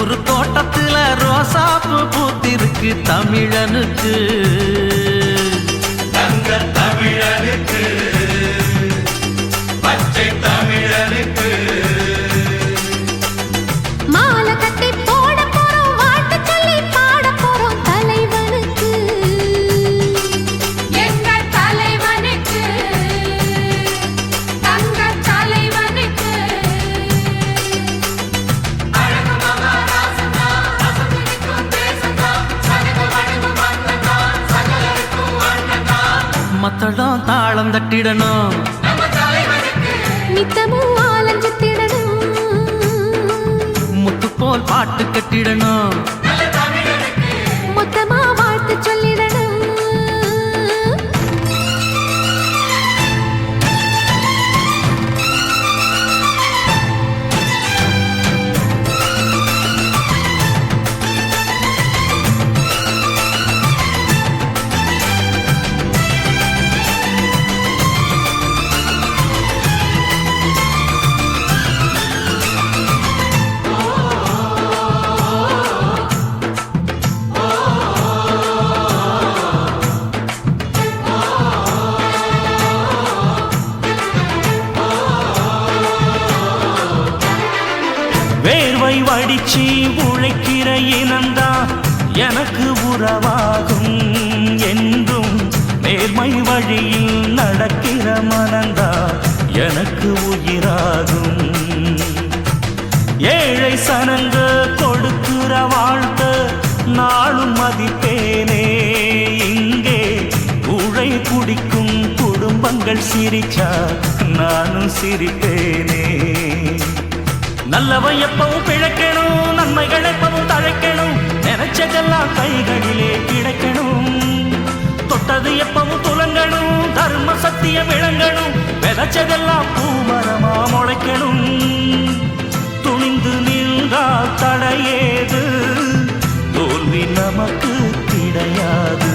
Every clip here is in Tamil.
ஒரு தோட்டத்துல ரோசாப்பு பூத்திருக்கு தமிழனுக்கு தங்க தமிழனுக்கு பச்சை தமிழனுக்கு மாலை கட்டி போட போறோம் வாழ்த்து சொல்லி பாட போறோம் தலைவனுக்கு எங்கள் தலைவனுக்கு தங்க தலைவனுக்கு மத்தளம் தாளம் தட்டிடணும் நித்தமும் ஆலஞ்சித்திடணும் முத்து போல் பாட்டு கட்டிடணும் மொத்தமா வாழ்த்து சொல்லிடணும் வேர்வை வடிச்சு உழைக்கிற இனந்தா எனக்கு உறவாகும் என்றும் நேர்மை வழியில் நடக்கிற மனந்தா எனக்கு உயிராகும் ஏழை சனங்க கொடுக்கிற வாழ்த்த நாளும் மதிப்பேனே இங்கே உழை குடிக்கும் குடும்பங்கள் சிரிச்சா நானும் சிரிப்பேனே நல்லவன் எப்பவும் பிழைக்கணும் நன்மைகள் எப்பவும் தழைக்கணும் நினைச்சதெல்லாம் கைகளிலே கிடைக்கணும் தொட்டது எப்பவும் துலங்கணும் தர்ம சத்தியம் விளங்கணும் விதைச்சதெல்லாம் பூமரமா முளைக்கணும் துணிந்து நின்றால் தடையேது தோல்வி நமக்கு கிடையாது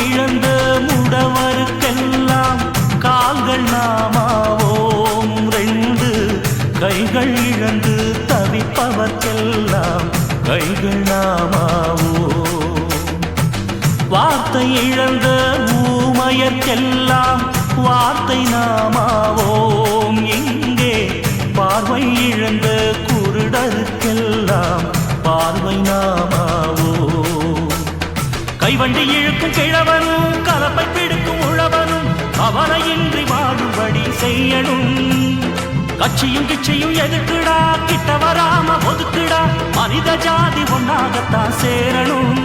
இழந்த முடவருக்கெல்லாம் கால்கள் நாமாவோம் ரெண்டு கைகள் இழந்து தவிப்பவர்க்கெல்லாம் கைகள் நாமாவோ வார்த்தை இழந்த ஊமையர்க்கெல்லாம் வார்த்தை நாமாவோம் இங்கே பார்வை இழந்த குருடருக்கெல்லாம் பார்வை நாமாவோ கைவண்டி இழுக்கும் கிழவனும் கலப்பை பிடிக்கும் உழவனும் அவரையின்றி வாழும்படி செய்யணும் கட்சியும் கிச்சையும் எதுக்குடா கிட்ட வராம ஒதுக்குடா மனித ஜாதி ஒன்னாகத்தான் சேரணும்